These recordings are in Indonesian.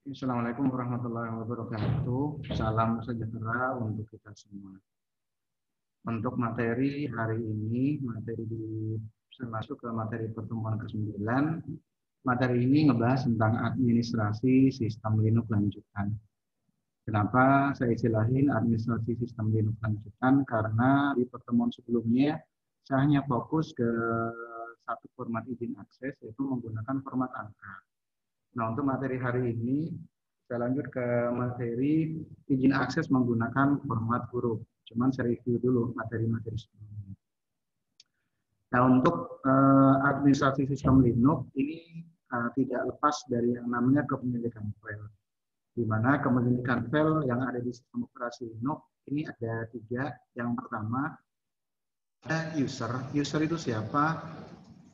Assalamualaikum warahmatullahi wabarakatuh. Salam sejahtera untuk kita semua. Untuk materi hari ini, saya masuk ke materi pertemuan ke-9. Materi ini ngebahas tentang administrasi sistem Linux lanjutan. Kenapa saya istilahin administrasi sistem Linux lanjutan? Karena di pertemuan sebelumnya saya hanya fokus ke satu format izin akses, yaitu menggunakan format angka. Nah, untuk materi hari ini, saya lanjut ke materi izin akses menggunakan format huruf. Cuman saya review dulu materi-materi sebelumnya. Nah, untuk administrasi sistem Linux ini tidak lepas dari yang namanya kepemilikan file. Di mana kepemilikan file yang ada di sistem operasi Linux ini ada 3. Yang pertama, ada user. User itu siapa?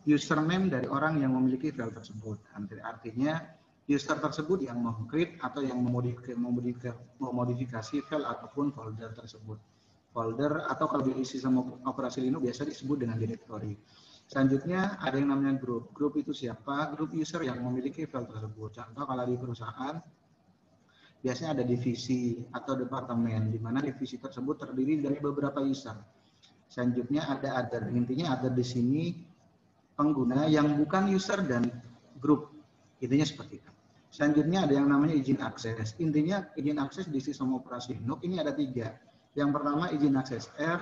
Username dari orang yang memiliki file tersebut. Artinya, user tersebut yang mengcreate atau yang memodifikasi file ataupun folder tersebut. Folder atau kalau di sistem operasi Linux biasa disebut dengan directory. Selanjutnya ada yang namanya grup. Grup itu siapa? Grup user yang memiliki file tersebut. Contoh kalau di perusahaan biasanya ada divisi atau departemen, di mana divisi tersebut terdiri dari beberapa user. Selanjutnya ada other. Intinya other di sini pengguna yang bukan user dan grup. Intinya seperti itu. Selanjutnya ada yang namanya izin akses. Intinya izin akses di sistem operasi Linux ini ada 3. Yang pertama izin akses R,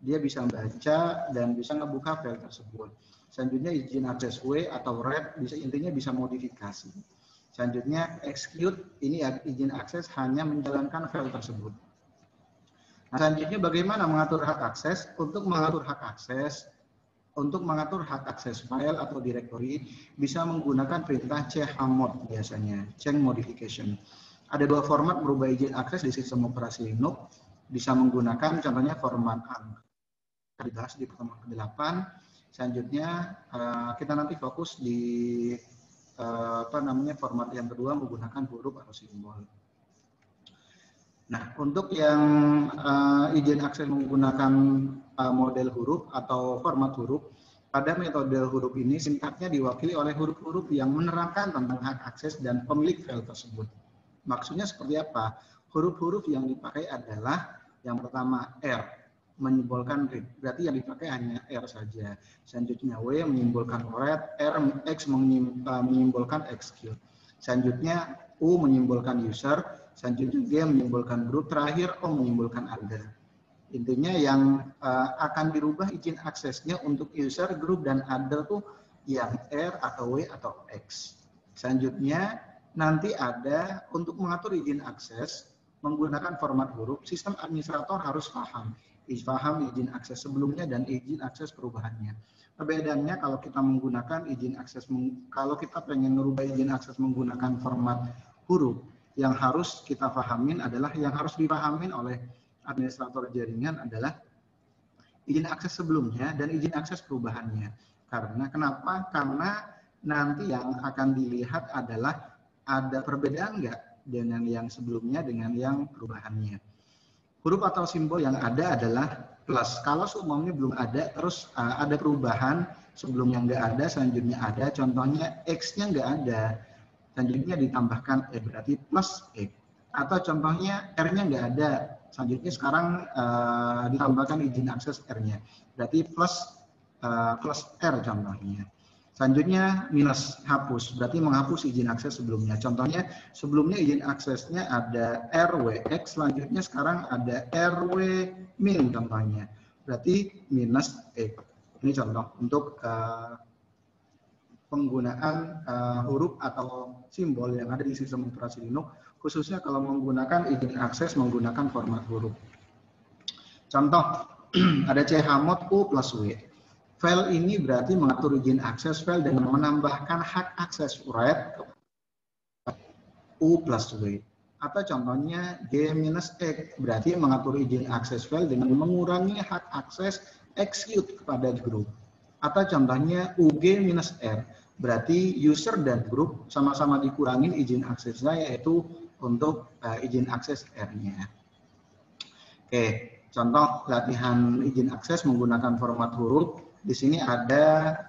dia bisa membaca dan bisa ngebuka file tersebut. Selanjutnya izin akses W atau read, intinya bisa modifikasi. Selanjutnya execute, ini izin akses hanya menjalankan file tersebut. Nah, selanjutnya bagaimana mengatur hak akses? Untuk mengatur hak akses file atau directory bisa menggunakan perintah chmod biasanya, change modification. Ada 2 format merubah izin akses di sistem operasi Linux. Bisa menggunakan contohnya format angka, dibahas di pertemuan ke-8. Selanjutnya kita nanti fokus di format yang kedua menggunakan huruf atau simbol. Nah, untuk yang izin akses menggunakan model huruf atau format huruf, pada metode huruf ini sintaksnya diwakili oleh huruf-huruf yang menerangkan tentang hak akses dan pemilik file tersebut. Maksudnya seperti apa? Huruf-huruf yang dipakai adalah yang pertama R, menyimbolkan read, berarti yang dipakai hanya R saja. Selanjutnya W menyimbolkan read, X menyimbolkan execute. Selanjutnya U menyimbolkan user, selanjutnya G menyimbolkan group, terakhir O menyimbolkan other. Intinya yang akan dirubah izin aksesnya untuk user, group, dan other tuh yang R atau W atau X. Selanjutnya nanti ada untuk mengatur izin akses menggunakan format huruf, sistem administrator harus paham izin akses sebelumnya dan izin akses perubahannya. Perbedaannya kalau kita menggunakan izin akses, kalau kita pengen merubah izin akses menggunakan format huruf, yang harus kita pahamin adalah, yang harus dipahamin oleh administrator jaringan adalah izin akses sebelumnya dan izin akses perubahannya. Kenapa? Karena nanti yang akan dilihat adalah ada perbedaan nggak dengan yang sebelumnya dengan yang perubahannya. Huruf atau simbol yang ada adalah plus. Kalau seumumnya belum ada, terus ada perubahan, sebelumnya nggak ada, selanjutnya ada. Contohnya X-nya nggak ada, selanjutnya ditambahkan E, berarti plus X. Atau contohnya R-nya nggak ada, selanjutnya sekarang ditambahkan izin akses R-nya, berarti plus R contohnya. Selanjutnya minus, hapus, berarti menghapus izin akses sebelumnya. Contohnya sebelumnya izin aksesnya ada RWX, selanjutnya sekarang ada RW min contohnya, berarti minus X. Ini contoh untuk penggunaan huruf atau simbol yang ada di sistem operasi Linux, khususnya kalau menggunakan izin akses menggunakan format huruf. Contoh, ada chmod U plus W. File ini berarti mengatur izin akses file dengan menambahkan hak akses read U plus W. Atau contohnya G-X, berarti mengatur izin akses file dengan mengurangi hak akses execute kepada group. Atau contohnya UG-R, berarti user dan group sama-sama dikurangin izin aksesnya, yaitu untuk izin akses R-nya. Oke, contoh latihan izin akses menggunakan format huruf. Di sini ada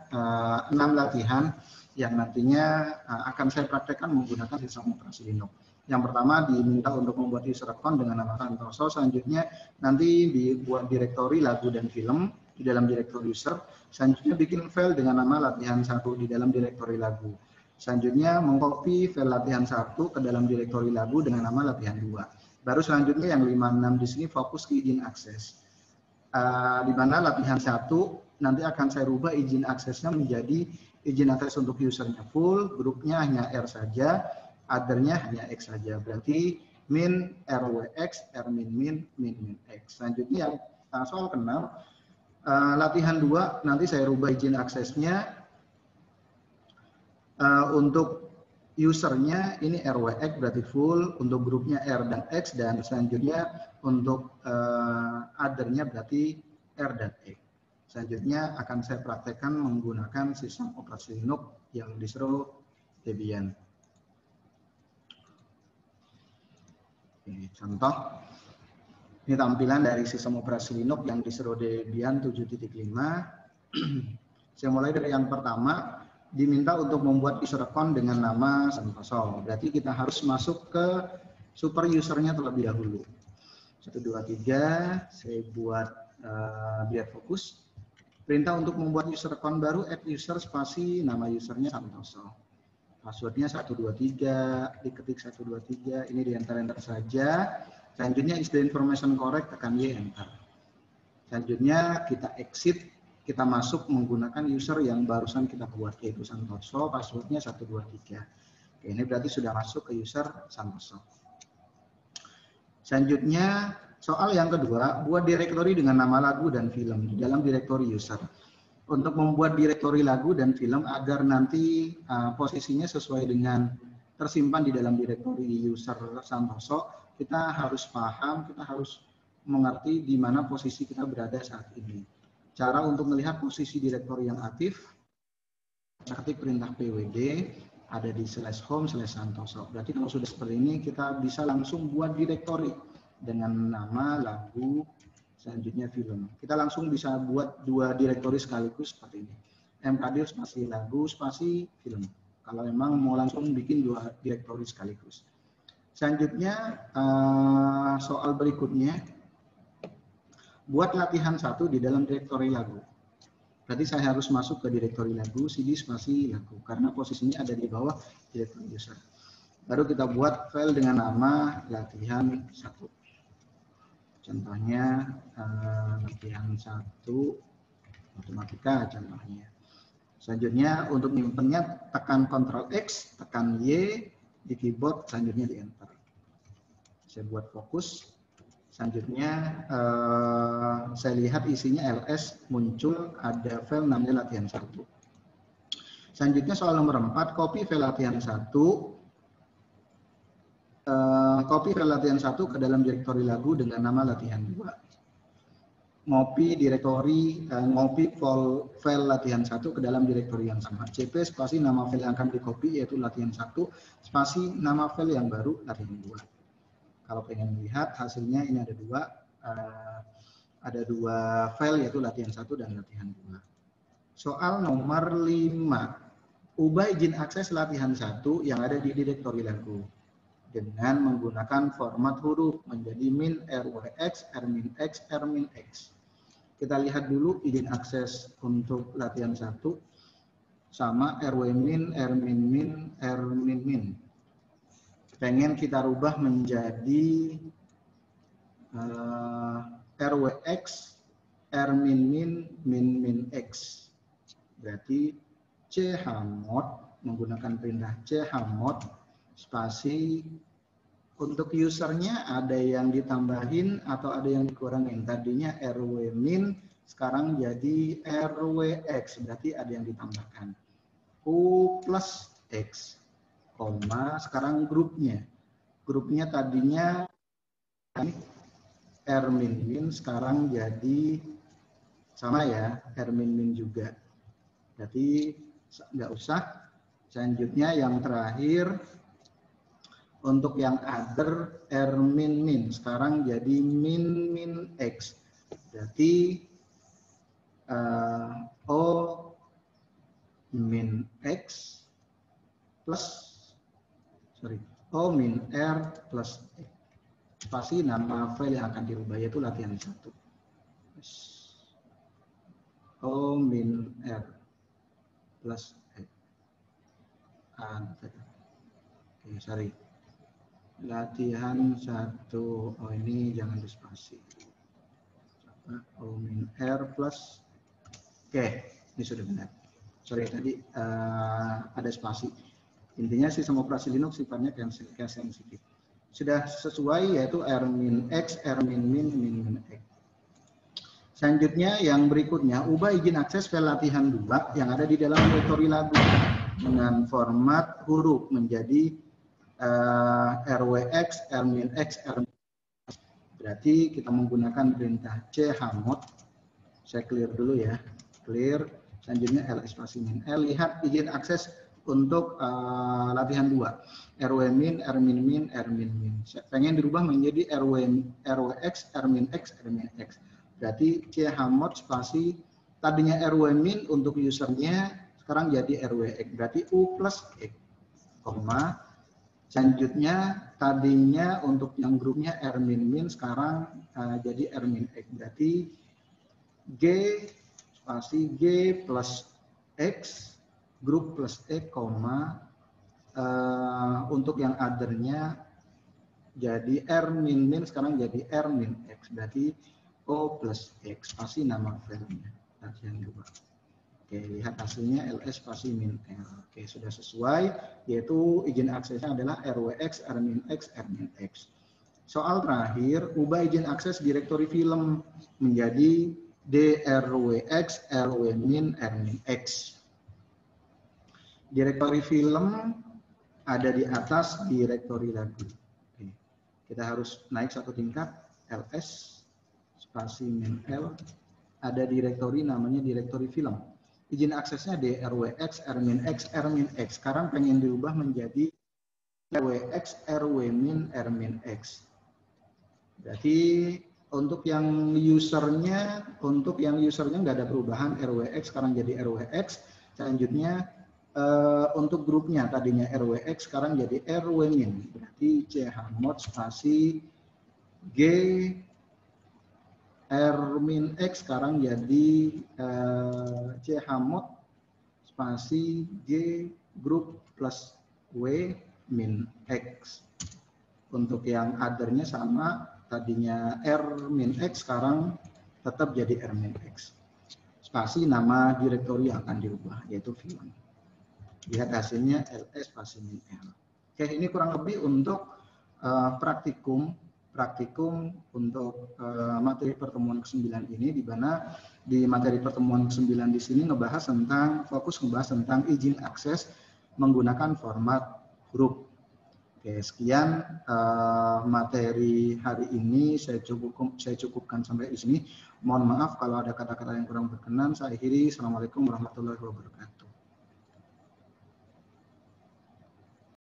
6 latihan. yang nantinya akan saya praktekkan menggunakan sistem operasi Linux. Yang pertama diminta untuk membuat user account dengan nama Santoso, selanjutnya nanti dibuat direktori lagu dan film di dalam direktori user, selanjutnya bikin file dengan nama latihan 1 di dalam direktori lagu. Selanjutnya mengcopy file latihan 1 ke dalam direktori lagu dengan nama latihan 2. Baru selanjutnya yang 5, 6 di sini fokus ke izin akses. Di mana latihan 1 nanti akan saya rubah izin aksesnya menjadi izin akses untuk usernya full, grupnya hanya R saja, othernya hanya X saja. Berarti min RWX, Rmin min X. Selanjutnya yang soal ke-6, latihan 2 nanti saya rubah izin aksesnya untuk usernya ini RWX berarti full, untuk grupnya R dan X, dan selanjutnya untuk othernya berarti R dan X. Selanjutnya akan saya praktekkan menggunakan sistem operasi Linux yang distro Debian. Ini contoh, ini tampilan dari sistem operasi Linux yang distro Debian 7.5. Saya mulai dari yang pertama, diminta untuk membuat user account dengan nama Santoso. Berarti kita harus masuk ke super usernya terlebih dahulu. 1, 2, 3, saya buat biar fokus. Perintah untuk membuat user account baru, add user spasi nama usernya Santoso. Passwordnya 123, diketik 123, ini di enter saja. Selanjutnya is the information correct, tekan Y enter. Selanjutnya kita exit, kita masuk menggunakan user yang barusan kita buat, yaitu Santoso, passwordnya 123. Oke, ini berarti sudah masuk ke user Santoso. Selanjutnya soal yang kedua, buat direktori dengan nama lagu dan film di dalam direktori user. Untuk membuat direktori lagu dan film agar nanti posisinya sesuai dengan tersimpan di dalam direktori user Santoso, kita harus paham, kita harus mengerti di mana posisi kita berada saat ini. Cara untuk melihat posisi direktori yang aktif, ketik perintah pwd, ada di /home/santoso. Berarti kalau sudah seperti ini, kita bisa langsung buat direktori dengan nama lagu, selanjutnya film. Kita langsung bisa buat 2 direktori sekaligus seperti ini. mkdir spasi lagu spasi film. Kalau memang mau langsung bikin 2 direktori sekaligus. Selanjutnya soal berikutnya, buat latihan 1 di dalam direktori lagu. Berarti saya harus masuk ke direktori lagu, cd spasi lagu, karena posisinya ada di bawah direktori user. Baru kita buat file dengan nama latihan 1. Contohnya latihan 1 matematika contohnya. Selanjutnya untuk menyimpannya tekan Ctrl X, tekan Y di keyboard, selanjutnya di enter. Saya buat fokus. Selanjutnya saya lihat isinya ls, muncul ada file namanya latihan 1. Selanjutnya soal nomor 4, copy file latihan 1. Copy file latihan 1 ke dalam direktori lagu dengan nama latihan 2. Ngopi direktori, ngopi file latihan 1 ke dalam direktori yang sama. CP spasi nama file yang akan di copy yaitu latihan 1, spasi nama file yang baru latihan 2. Kalau pengen melihat hasilnya ini ada dua file yaitu latihan 1 dan latihan 2. Soal nomor 5, ubah izin akses latihan 1 yang ada di direktori lagu dengan menggunakan format huruf menjadi min RWX, Rmin X, Rmin X. Kita lihat dulu izin akses untuk latihan 1 sama RWmin, Rmin min, Rmin min. Pengen kita rubah menjadi RWX, Rmin min, min X. Berarti chmod menggunakan perintah chmod spasi untuk usernya ada yang ditambahin atau ada yang dikurangin. Tadinya RWmin sekarang jadi RWX, berarti ada yang ditambahkan. U plus X, koma, sekarang grupnya. Grupnya tadinya Rmin sekarang jadi sama ya, Rmin juga. Berarti nggak usah. Selanjutnya yang terakhir, untuk yang other Rmin min sekarang jadi min X. Berarti O min X O min R plus X. Spasi nama file yang akan dirubah yaitu latihan 1. O min R plus X. Oke, sorry. Latihan 1. Oh, ini jangan di spasi. O min R plus. Oke, ini sudah benar. Sorry, tadi ada spasi. Intinya sistem operasi Linux sifatnya case sensitive. Sudah sesuai yaitu R min X, R min min, min min X. Selanjutnya yang berikutnya, ubah izin akses file latihan 2 yang ada di dalam direktori lagu dengan format huruf menjadi RWX, R min X, R min X. Berarti kita menggunakan perintah chmod. Saya clear dulu ya. Clear. Selanjutnya ls spasi min l. Lihat izin akses untuk latihan 2. RW min, R min min, R min min. Pengen dirubah menjadi RWX, R min X, R min X. Berarti chmod spasi tadinya RW min untuk usernya sekarang jadi RWX. Berarti U plus X. Koma. Selanjutnya tadinya untuk yang grupnya R min min sekarang jadi R min X. Berarti G spasi G plus X grup plus X, untuk yang othernya jadi R min min sekarang jadi R min X. Berarti O plus X spasi nama filenya. Latihan 2. Oke, lihat hasilnya ls spasi min L. Oke, sudah sesuai, yaitu izin aksesnya adalah RWX, R min X, R min X. Soal terakhir, ubah izin akses direktori film menjadi DRWX, RW min, R min X. Direktori film ada di atas direktori lagu. Oke. Kita harus naik satu tingkat, ls spasi min L. Ada direktori namanya direktori film. Izin aksesnya DRWX, R min X, R min X. Sekarang pengen diubah menjadi RWX, RW min, R min X. Berarti untuk yang usernya nggak ada perubahan, RWX sekarang jadi RWX. Selanjutnya untuk grupnya tadinya RWX sekarang jadi RW min. Berarti chmod spasi G R min X sekarang jadi chmod spasi G grup plus W min X. Untuk yang othernya sama, tadinya R min X sekarang tetap jadi R min X. Spasi nama direktori yang akan dirubah yaitu film. Lihat hasilnya ls spasi min L. Oke, ini kurang lebih untuk praktikum untuk materi pertemuan ke-9 ini, di mana di materi pertemuan ke-9 di sini ngebahas tentang izin akses menggunakan format huruf. Oke, sekian materi hari ini saya cukupkan sampai di sini. Mohon maaf kalau ada kata-kata yang kurang berkenan. Saya akhiri. Assalamualaikum warahmatullahi wabarakatuh.